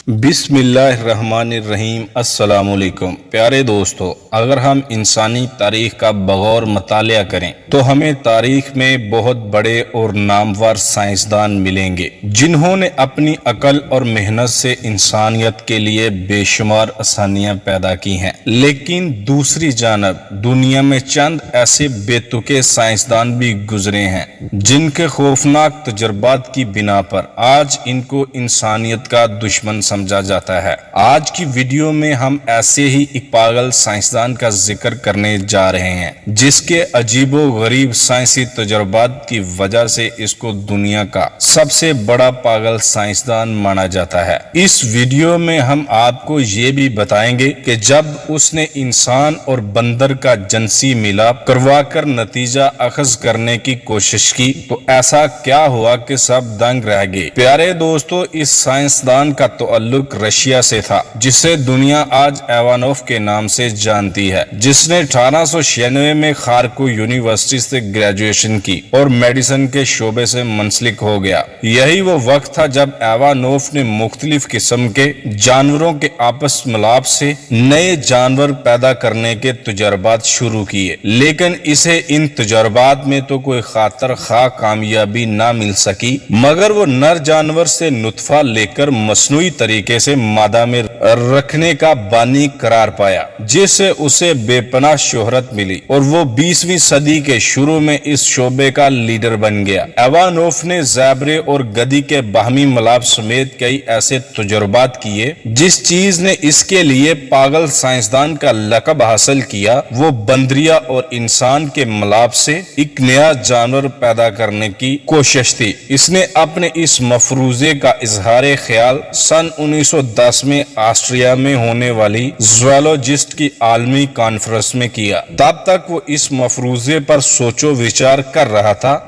بسم اللہ الرحمن الرحیم۔ السلام علیکم پیارے دوستو، اگر ہم انسانی تاریخ کا بغور مطالعہ کریں تو ہمیں تاریخ میں بہت بڑے اور نامور سائنسدان ملیں گے جنہوں نے اپنی عقل اور محنت سے انسانیت کے لیے بے شمار آسانیاں پیدا کی ہیں، لیکن دوسری جانب دنیا میں چند ایسے بے تکے سائنسدان بھی گزرے ہیں جن کے خوفناک تجربات کی بنا پر آج ان کو انسانیت کا دشمن سمجھا جاتا ہے۔ آج کی ویڈیو میں ہم ایسے ہی ایک پاگل سائنسدان کا ذکر کرنے جا رہے ہیں جس کے عجیب و غریب سائنسی تجربات کی وجہ سے اس کو دنیا کا سب سے بڑا پاگل سائنسدان مانا جاتا ہے۔ اس ویڈیو میں ہم آپ کو یہ بھی بتائیں گے کہ جب اس نے انسان اور بندر کا جنسی ملاپ کروا کر نتیجہ اخذ کرنے کی کوشش کی تو ایسا کیا ہوا کہ سب دنگ رہ گئے۔ پیارے دوستو، اس سائنسدان کا تعلق رشیا سے تھا جسے دنیا آج ایوانوف کے نام سے جانتی ہے، جس نے 1896 میں خارکو یونیورسٹی سے گریجویشن کی اور میڈیسن کے شعبے سے منسلک ہو گیا۔ یہی وہ وقت تھا جب ایوانوف نے مختلف قسم کے جانوروں کے آپس ملاپ سے نئے جانور پیدا کرنے کے تجربات شروع کیے، لیکن اسے ان تجربات میں تو کوئی خاطر خواہ کامیابی نہ مل سکی، مگر وہ نر جانور سے نطفہ لے کر مصنوعی طریقے سے مادہ میں رکھنے کا بانی قرار پایا، جس سے اسے بے پناہ شہرت ملی اور وہ 20ویں صدی کے شروع میں اس شعبے کا لیڈر بن گیا۔ ایوانوف نے زیبرے اور گدی کے باہمی ملاپ سمیت کئی ایسے تجربات کیے جس چیز نے اس کے لیے پاگل سائنسدان کا لقب حاصل کیا وہ بندریا اور انسان کے ملاپ سے ایک نیا جانور پیدا کرنے کی کوشش تھی۔ اس نے اپنے اس مفروضے کا اظہار خیال سن 1910 میں آسٹریا میں ہونے والی زوالوجسٹ کی عالمی کانفرنس میں کیا۔ تب تک وہ اس مفروضے پر سوچ و وچار کر رہا تھا۔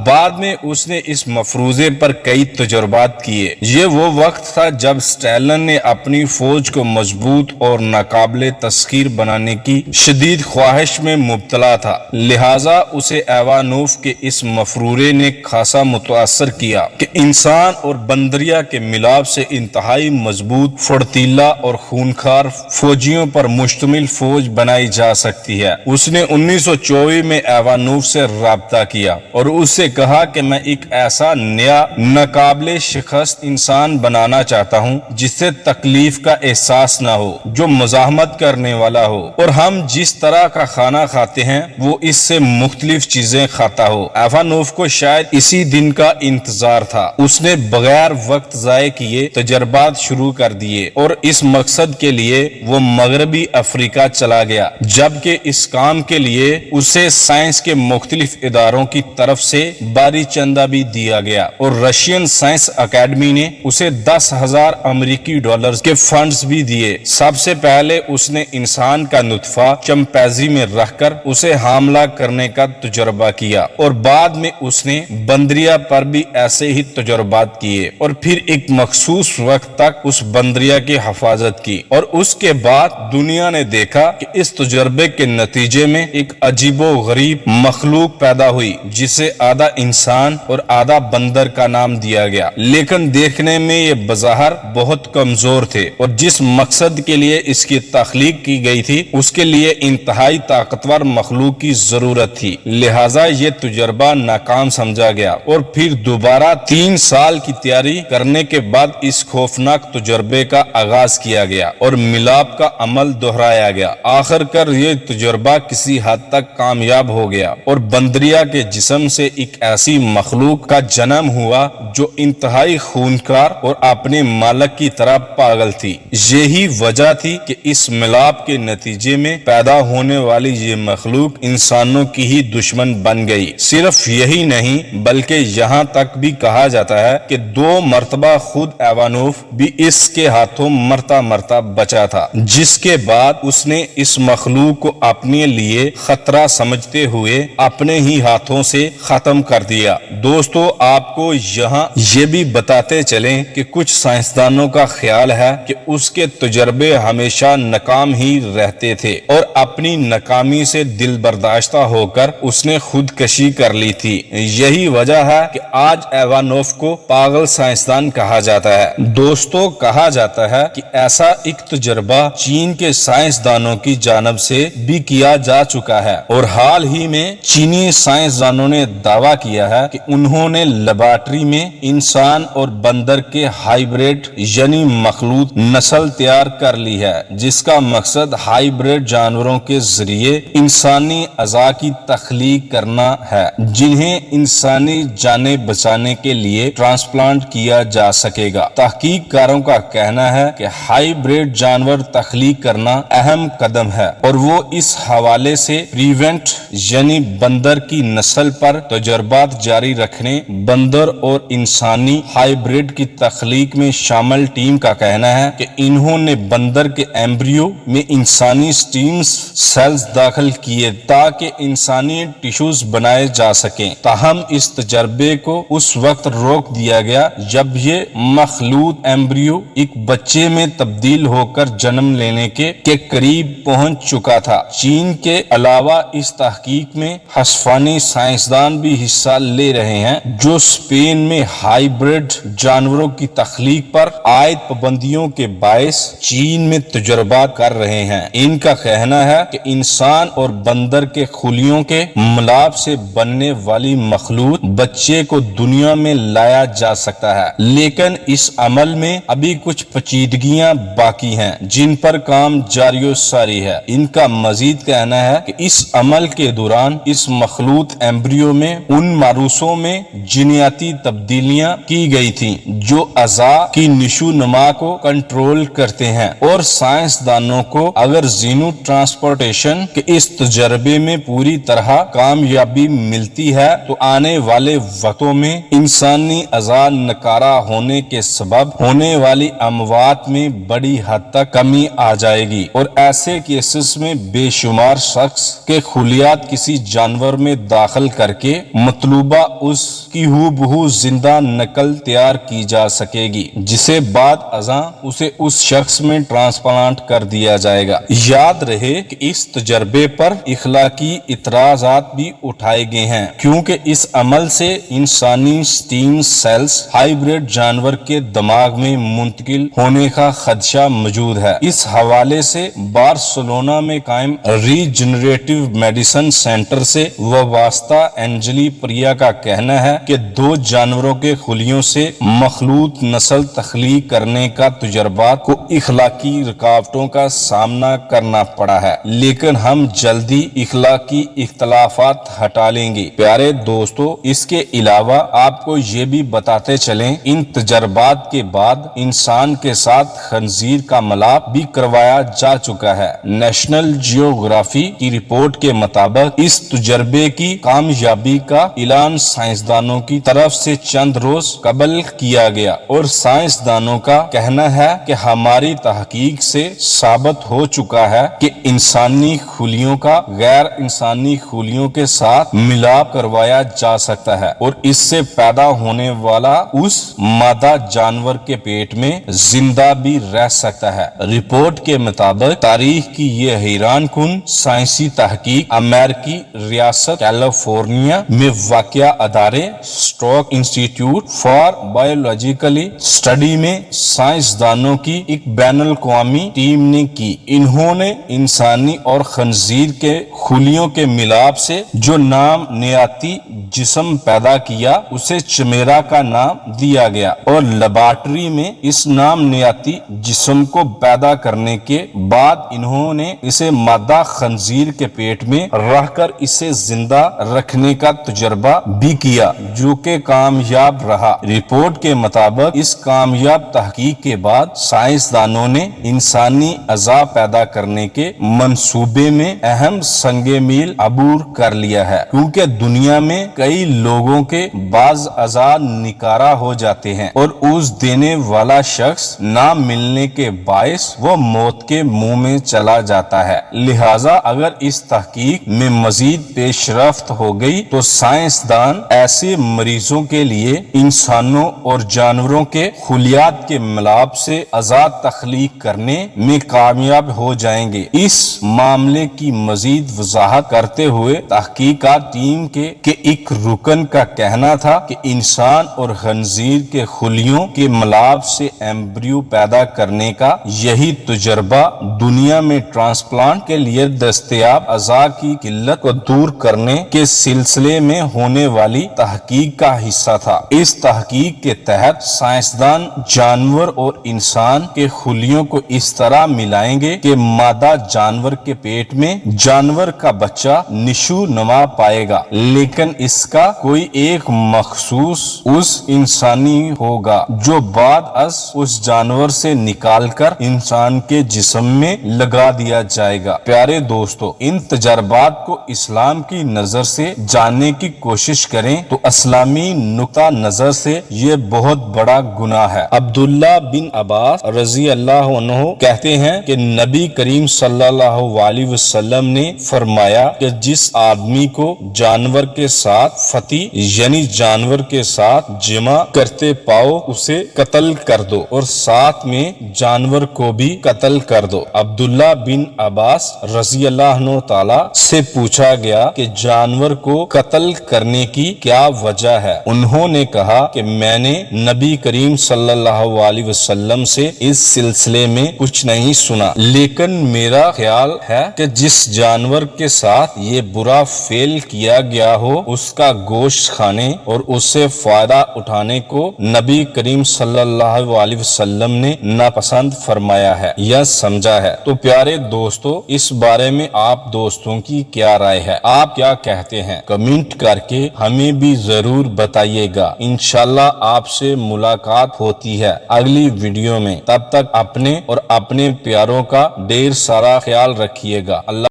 بعد میں اس نے اس مفروضے پر کئی تجربات کیے۔ یہ وہ وقت تھا جب سٹیلن نے اپنی فوج کو مضبوط اور ناقابل تسخیر بنانے کی شدید خواہش میں مبتلا تھا، لہذا اسے ایوانوف کے اس مفروضے نے خاصا متاثر کیا کہ انسان اور بندریا کے ملاپ سے انتہائی مضبوط، فرتیلا اور خونخوار فوجیوں پر مشتمل فوج بنائی جا سکتی ہے۔ اس نے 1924 میں ایوانوف سے رابطہ کیا اور اس سے کہا کہ میں ایک ایسا نیا ناقابل شکست انسان بنانا چاہتا ہوں جس سے تکلیف کا احساس نہ ہو، جو مزاحمت کرنے والا ہو اور ہم جس طرح کا کھانا کھاتے ہیں وہ اس سے مختلف چیزیں کھاتا ہو۔ ایوانوف کو شاید اسی دن کا انتظار تھا۔ اس نے بغیر وقت ضائع کیے تجربات شروع کر دیے اور اس مقصد کے لیے وہ مغربی افریقہ چلا گیا، جبکہ اس کام کے لیے اسے سائنس کے مختلف اداروں کی طرف سے باری چندہ بھی دیا گیا اور رشین سائنس اکیڈمی نے اسے 10,000 امریکی ڈالر کے فنڈز بھی دیے۔ سب سے پہلے اس نے انسان کا نطفہ چمپینزی میں رکھ کر اسے حاملہ کرنے کا تجربہ کیا اور بعد میں اس نے بندریا پر بھی ایسے ہی تجربات کیے اور پھر ایک مخصوص وقت تک اس بندریا کی حفاظت کی، اور اس کے بعد دنیا نے دیکھا کہ اس تجربے کے نتیجے میں ایک عجیب و غریب مخلوق پیدا ہوئی جسے آدھا انسان اور آدھا بندر کا نام دیا گیا، لیکن دیکھنے میں یہ بظاہر بہت کمزور تھے اور جس مقصد کے لیے اس کی تخلیق کی گئی تھی اس کے لیے انتہائی طاقتور مخلوق کی ضرورت تھی، لہذا یہ تجربہ ناکام سمجھا گیا اور پھر دوبارہ 3 سال کی تیاری کرنے کے بعد اس خوفناک تجربے کا آغاز کیا گیا اور ملاپ کا عمل دہرایا گیا۔ آخر کر یہ تجربہ کسی حد تک کامیاب ہو گیا اور بندریا کے جسم سے ایک ایسی مخلوق کا جنم ہوا جو انتہائی خونخوار اور اپنے مالک کی طرح پاگل تھی۔ یہی وجہ تھی کہ اس ملاپ کے نتیجے میں پیدا ہونے والی یہ مخلوق انسانوں کی ہی دشمن بن گئی۔ صرف یہی نہیں بلکہ یہاں تک بھی کہا جاتا ہے کہ 2 مرتبہ خود ایوانوف بھی اس کے ہاتھوں مرتا بچا تھا، جس کے بعد اس نے اس مخلوق کو اپنے لیے خطرہ سمجھتے ہوئے اپنے ہی ہاتھوں سے ختم کر دیا۔ دوستو، آپ کو یہاں یہ بھی بتاتے چلیں کہ کچھ سائنسدانوں کا خیال ہے کہ اس کے تجربے ہمیشہ ناکام ہی رہتے تھے اور اپنی ناکامی سے دل برداشتہ ہو کر اس نے خودکشی کر لی تھی۔ یہی وجہ ہے کہ آج ایوانوف کو پاگل سائنسدان کہا جاتا ہے۔ دوستو کہا جاتا ہے کہ ایسا ایک تجربہ چین کے سائنسدانوں کی جانب سے بھی کیا جا چکا ہے، اور حال ہی میں چینی سائنسدانوں نے دعویٰ کیا ہے کہ انہوں نے لیبارٹری میں انسان اور بندر کے ہائیبریڈ یعنی مخلوط نسل تیار کر لی ہے، جس کا مقصد ہائیبریڈ جانوروں کے ذریعے انسانی اعضاء کی تخلیق کرنا ہے، جنہیں انسانی جانیں بچانے کے لیے ٹرانسپلانٹ کیا جا سکے گا۔ تحقیق کاروں کا کہنا ہے کہ ہائیبریڈ جانور تخلیق کرنا اہم قدم ہے، اور وہ اس حوالے سے پریونٹ یعنی بندر کی نسل پر تجربات جاری رکھنے، بندر اور انسانی ہائیبریڈ کی تخلیق میں شامل ٹیم کا کہنا ہے کہ انہوں نے بندر کے ایمبریو میں انسانی سٹیم سیلز داخل کیے تاکہ انسانی ٹیشوز بنائے جا سکیں، تاہم اس تجربے کو اس وقت روک دیا گیا جب یہ مخلوط ایمبریو ایک بچے میں تبدیل ہو کر جنم لینے کے قریب پہنچ چکا تھا۔ چین کے علاوہ اس تحقیق میں ہسپانوی سائنسدان بھی حصہ لے رہے ہیں، جو اسپین میں ہائیبریڈ جانوروں کی تخلیق پر عائد پابندیوں کے باعث چین میں تجربات کر رہے ہیں۔ ان کا کہنا ہے کہ انسان اور بندر کے خلیوں کے ملاپ سے بننے والی مخلوط بچے کو دنیا میں لایا جا سکتا ہے، لیکن اس عمل میں ابھی کچھ پیچیدگیاں باقی ہیں جن پر کام جاری و ساری ہے۔ ان کا مزید کہنا ہے کہ اس عمل کے دوران اس مخلوط ایمبریو میں ان معروضوں میں جینیاتی تبدیلیاں کی گئی تھیں جو اعضاء کی نشو نما کو کنٹرول کرتے ہیں، اور سائنسدانوں کو اگر زینو ٹرانسپورٹیشن کے اس تجربے میں پوری طرح کامیابی ملتی ہے تو آنے والے وقتوں میں انسانی اعضاء نکارہ ہونے کے سبب ہونے والی اموات میں بڑی حد تک کمی آ جائے گی، اور ایسے کیسز میں بے شمار شخص کے خلیات کسی جانور میں داخل کر کے مطلوبہ اس کی ہو بہو زندہ نقل تیار کی جا سکے گی، جسے بعد ازاں اسے اس شخص میں ٹرانسپلانٹ کر دیا جائے گا۔ یاد رہے کہ اس تجربے پر اخلاقی اعتراضات بھی اٹھائے گئے ہیں، کیونکہ اس عمل سے انسانی سٹیم سیلز ہائیبریڈ جانور کے دماغ میں منتقل ہونے کا خدشہ موجود ہے۔ اس حوالے سے بارسلونا میں قائم ریجنریٹیو میڈیسن سینٹر سے وابستہ انجلی پریا کا کہنا ہے کہ 2 جانوروں کے خلیوں سے مخلوط نسل تخلیق کرنے کا تجربات کو اخلاقی رکاوٹوں کا سامنا کرنا پڑا ہے، لیکن ہم جلدی اخلاقی اختلافات ہٹا لیں گے۔ پیارے دوستو، اس کے علاوہ آپ کو یہ بھی بتاتے چلیں، ان تجربات کے بعد انسان کے ساتھ خنزیر کا ملاپ بھی کروایا جا چکا ہے۔ نیشنل جیوگرافی کی رپورٹ کے مطابق اس تجربے کی کامیابی کا اعلان سائنسدانوں کی طرف سے چند روز قبل کیا گیا، اور سائنسدانوں کا کہنا ہے کہ ہماری تحقیق سے ثابت ہو چکا ہے کہ انسانی خلیوں کا غیر انسانی خلیوں کے ساتھ ملاپ کروایا جا سکتا ہے، اور اس سے پیدا ہونے والا اس مادہ جانور کے پیٹ میں زندہ بھی رہ سکتا ہے۔ رپورٹ کے مطابق تاریخ کی یہ حیران کن سائنسی تحقیق امریکی ریاست کیلیفورنیا میں واقع ادارے stroke institute for biologically study میں سائنسدانوں کی ایک بین الاقوامی ٹیم نے کی۔ انہوں نے انسانی اور خنزیر کے خلیوں کے ملاپ سے جو نام نیاتی جسم پیدا کیا اسے چمیرا کا نام دیا گیا، اور لیبارٹری میں اس نام نیاتی جسم کو پیدا کرنے کے بعد انہوں نے اسے مادہ خنزیر کے پیٹ میں رہ کر اسے زندہ رکھنے کا تجربہ بھی کیا، جو کہ کامیاب رہا۔ رپورٹ کے مطابق اس کامیاب تحقیق کے بعد سائنسدانوں نے انسانی اعضاء پیدا کرنے کے منصوبے میں اہم سنگ میل عبور کر لیا ہے، کیونکہ دنیا میں کئی لوگوں کے بعض اعضاء نکارہ ہو جاتے ہیں اور اس دینے والا شخص نہ ملنے کے باعث وہ موت کے منہ میں چلا جاتا ہے۔ لہٰذا اگر اس تحقیق میں مزید پیش رفت ہو گئی تو سائنسدان ایسے مریضوں کے لیے انسانوں اور جانوروں کے خلیات کے ملاپ سے اعضاء تخلیق کرنے میں کامیاب ہو جائیں گے۔ اس معاملے کی مزید وضاحت کرتے ہوئے تحقیقات ٹیم کے ایک رکن کا کہنا تھا کہ انسان اور خنزیر کے خلیوں کے ملاپ آپ سے ایمبریو پیدا کرنے کا یہی تجربہ دنیا میں ٹرانسپلانٹ کے لیے دستیاب اعضاء کی قلت کو دور کرنے کے سلسلے میں ہونے والی تحقیق کا حصہ تھا۔ اس تحقیق کے تحت سائنسدان جانور اور انسان کے خلیوں کو اس طرح ملائیں گے کہ مادہ جانور کے پیٹ میں جانور کا بچہ نشو نما پائے گا، لیکن اس کا کوئی ایک مخصوص اس انسانی ہوگا جو بعد از اس جانور سے نکال کر انسان کے جسم میں لگا دیا جائے گا۔ پیارے دوستو، ان تجربات کو اسلام کی نظر سے جاننے کی کوشش کریں تو اسلامی نقطہ نظر سے یہ بہت بڑا گناہ ہے۔ عبداللہ بن عباس رضی اللہ عنہ کہتے ہیں کہ نبی کریم صلی اللہ علیہ وسلم نے فرمایا کہ جس آدمی کو جانور کے ساتھ فتی یعنی جانور کے ساتھ جمع کرتے پاؤ اسے قتل کر دو اور ساتھ میں جانور کو بھی قتل کر دو۔ عبداللہ بن عباس رضی اللہ عنہ تعالی سے پوچھا گیا کہ جانور کو قتل کرنے کی کیا وجہ ہے؟ انہوں نے کہا کہ میں نے نبی کریم صلی اللہ علیہ وسلم سے اس سلسلے میں کچھ نہیں سنا، لیکن میرا خیال ہے کہ جس جانور کے ساتھ یہ برا فعل کیا گیا ہو اس کا گوشت کھانے اور اس سے فائدہ اٹھانے کو نبی کریم صلی اللہ علیہ وسلم نے ناپسند فرمایا ہے یا سمجھا ہے۔ تو پیارے دوستو، اس بارے میں آپ دوستوں کی کیا رائے ہے؟ آپ کیا کہتے ہیں؟ کمنٹ کر کے ہمیں بھی ضرور بتائیے گا۔ انشاءاللہ آپ سے ملاقات ہوتی ہے اگلی ویڈیو میں۔ تب تک اپنے اور اپنے پیاروں کا ڈھیر سارا خیال رکھیے گا۔ اللہ